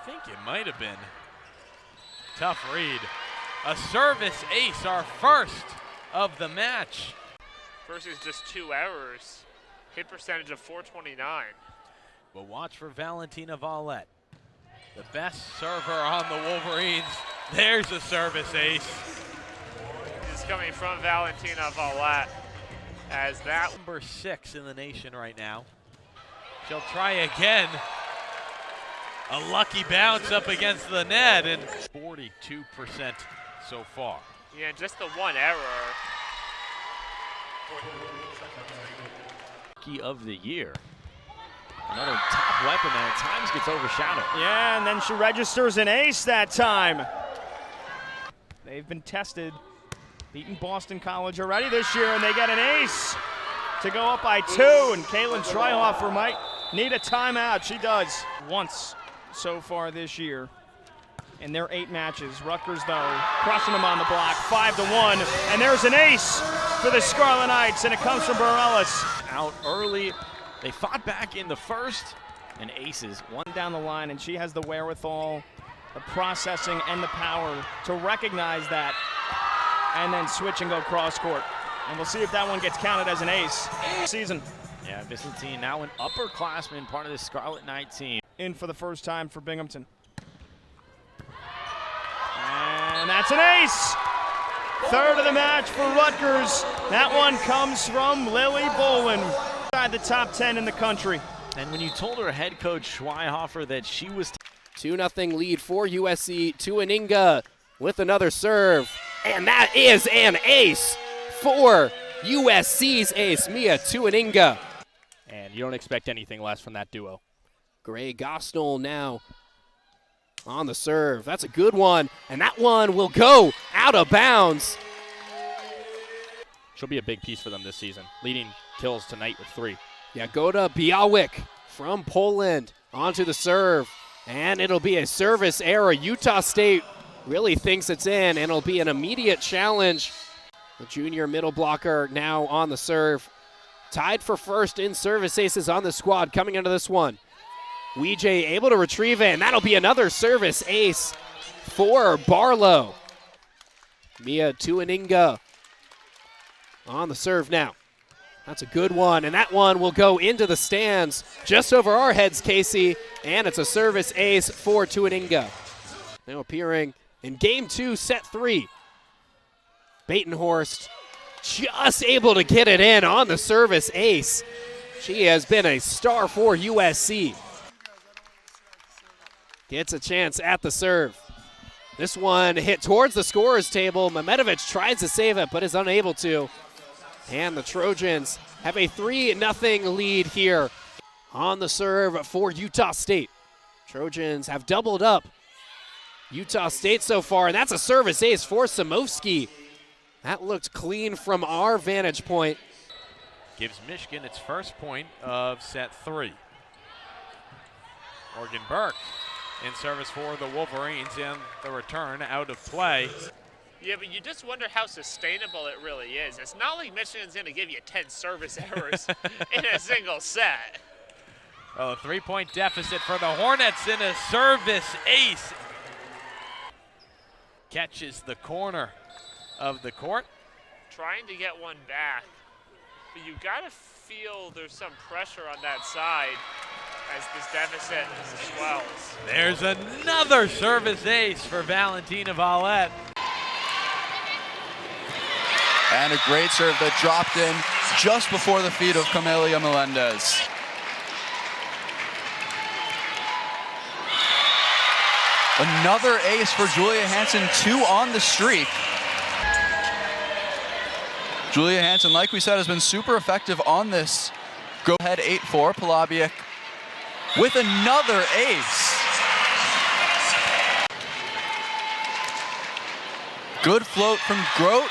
think it might have been. Tough read. A service ace, our first of the match. Versus just 2 errors. Hit percentage of .429. But watch for Valentina Valette. The best server on the Wolverines. There's a service ace. This is coming from Valentina Valette. As that number 6 in the nation right now. She'll try again. A lucky bounce up against the net, and 42% so far. Yeah, just the 1 error. Rookie of the year. Another top weapon that at times gets overshadowed. Yeah, and then she registers an ace that time. They've been tested, beaten Boston College already this year, and they get an ace to go up by 2, and Caitlin Schreihofer might need a timeout. She does once so far this year in their 8 matches. Rutgers, though, crushing them on the block, 5-1, and there's an ace for the Scarlet Knights, and it comes from Bareilles. Out early, they fought back in the first, and aces. One down the line, and she has the wherewithal, the processing, and the power to recognize that and then switch and go cross court. And we'll see if that one gets counted as an ace season. Yeah, Vicentine now an upperclassman, part of the Scarlet Knight team. In for the first time for Binghamton. And that's an ace! Third of the match for Rutgers. That one comes from Lily Bolin. Inside the top 10 in the country. And when you told her head coach Schweihofer that she was 2-0 lead for USC. Tuaninga with another serve. And that is an ace for USC's ace, Mia Tuaninga. And you don't expect anything less from that duo. Gray Gosnell now on the serve. That's a good one. And that one will go out of bounds. She'll be a big piece for them this season, leading kills tonight with 3. Jagoda Białek from Poland onto the serve. And it'll be a service error. Utah State really thinks it's in, and it'll be an immediate challenge. The junior middle blocker now on the serve. Tied for first in service aces on the squad coming into this one. Weej able to retrieve it, and that'll be another service ace for Barlow. Mia Tuaninga on the serve now. That's a good one, and that one will go into the stands just over our heads, Casey, and it's a service ace for Tuaninga. Now appearing in Game 2, Set 3. Batenhorst just able to get it in on the service ace. She has been a star for USC. Gets a chance at the serve. This one hit towards the scorer's table. Mehmetovic tries to save it, but is unable to. And the Trojans have a 3-0 lead here on the serve for Utah State. Trojans have doubled up Utah State so far, and that's a service ace for Samovsky. That looked clean from our vantage point. Gives Michigan its first point of Set 3. Morgan Burke in service for the Wolverines, and the return out of play. Yeah, but you just wonder how sustainable it really is. It's not like Michigan's going to give you 10 service errors in a single set. Well, a 3-point deficit for the Hornets in a service ace. Catches the corner of the court. Trying to get one back, but you got to feel there's some pressure on that side as this deficit swells. There's another service ace for Valentina Valette. And a great serve that dropped in just before the feet of Camelia Melendez. Another ace for Julia Hansen, 2 on the streak. Julia Hansen, like we said, has been super effective on this go-ahead 8-4. Palabiak with another ace. Good float from Grote.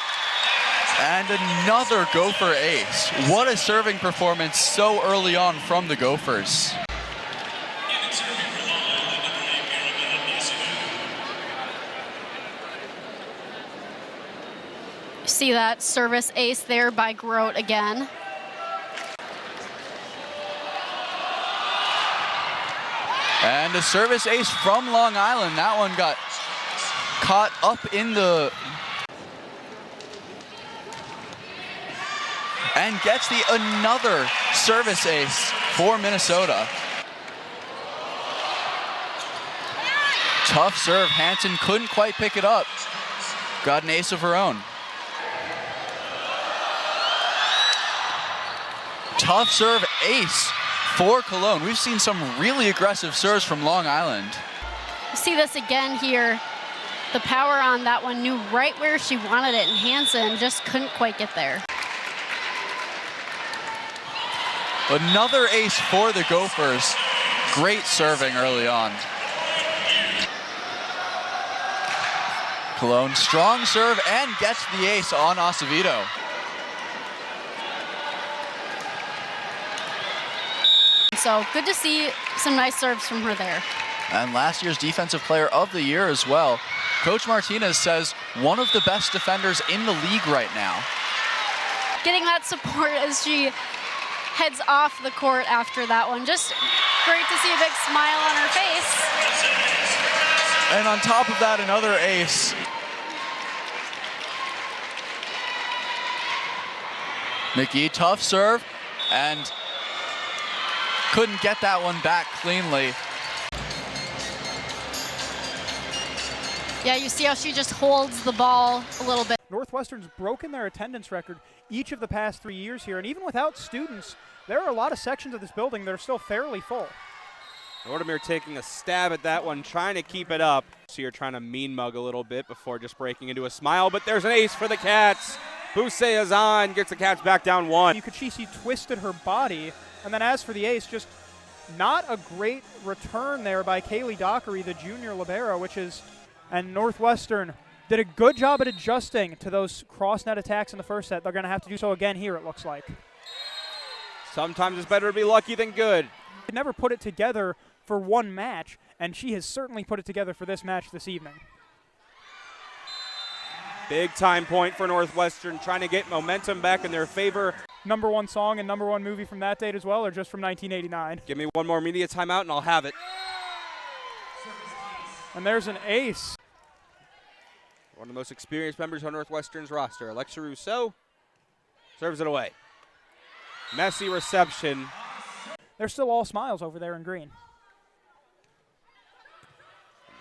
And another Gopher ace. What a serving performance so early on from the Gophers. See that service ace there by Grote again. And a service ace from Long Island. That one got caught up in the... And gets the another service ace for Minnesota. Tough serve. Hanson couldn't quite pick it up. Got an ace of her own. Tough serve ace for Cologne. We've seen some really aggressive serves from Long Island. See this again here. The power on that one, knew right where she wanted it, and Hanson just couldn't quite get there. Another ace for the Gophers. Great serving early on. Cologne, strong serve, and gets the ace on Acevedo. So good to see some nice serves from her there. And last year's Defensive Player of the Year as well. Coach Martinez says one of the best defenders in the league right now. Getting that support as she heads off the court after that one. Just great to see a big smile on her face. And on top of that, another ace. McGee, tough serve, and couldn't get that one back cleanly. Yeah, you see how she just holds the ball a little bit. Northwestern's broken their attendance record each of the past 3 years here, and even without students, there are a lot of sections of this building that are still fairly full. Nordomir taking a stab at that one, trying to keep it up. So you're trying to mean mug a little bit before just breaking into a smile, but there's an ace for the Cats. Bousse is on, gets the Cats back down one. You could see she twisted her body, and then as for the ace, just not a great return there by Kaylee Dockery, the junior libero, and Northwestern did a good job at adjusting to those cross-net attacks in the first set. They're going to have to do so again here, it looks like. Sometimes it's better to be lucky than good. They never put it together for one match, and she has certainly put it together for this match this evening. Big time point for Northwestern, trying to get momentum back in their favor. Number one song and number one movie from that date as well, or just from 1989? Give me one more media timeout and I'll have it. And there's an ace. One of the most experienced members on Northwestern's roster, Alexa Rousseau, serves it away. Messy reception. They're still all smiles over there in green.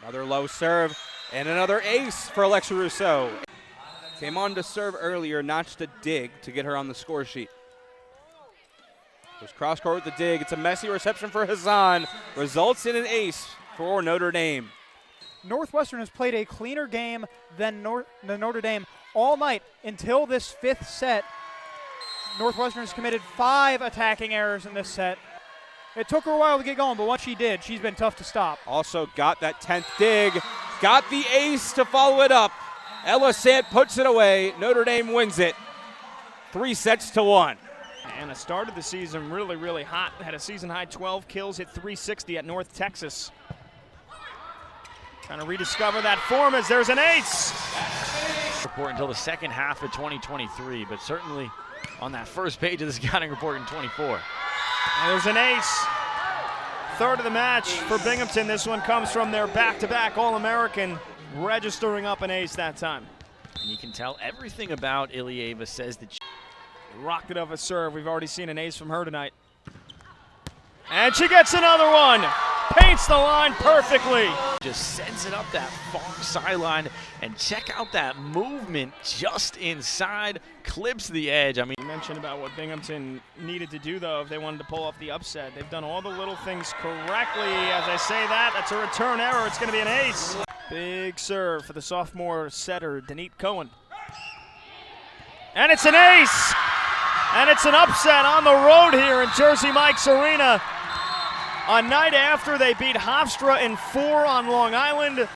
Another low serve and another ace for Alexa Rousseau. Came on to serve earlier, notched a dig to get her on the score sheet. Goes cross court with the dig. It's a messy reception for Hazan. Results in an ace for Notre Dame. Northwestern has played a cleaner game than Notre Dame all night until this fifth set. Northwestern has committed 5 attacking errors in this set. It took her a while to get going, but once she did, she's been tough to stop. Also got that 10th dig. Got the ace to follow it up. Ella Sant puts it away. Notre Dame wins it 3-1. And it started the season really, really hot. Had a season-high 12 kills, hit 360 at North Texas. Trying to rediscover that form as there's an ace. Report until the second half of 2023, but certainly on that first page of the scouting report in 24. And there's an ace. Third of the match for Binghamton. This one comes from their back-to-back All-American, registering up an ace that time. And you can tell everything about Ilieva says that she rocked it off a serve. We've already seen an ace from her tonight. And she gets another one. Paints the line perfectly. just sends it up that far sideline, and check out that movement just inside, clips the edge. I mean, you mentioned about what Binghamton needed to do, though, if they wanted to pull off the upset. They've done all the little things correctly. As I say that, that's a return error. It's going to be an ace. Big serve for the sophomore setter, Denise Cohen. And it's an ace! And it's an upset on the road here in Jersey Mike's Arena. A night after they beat Hofstra in 4 on Long Island.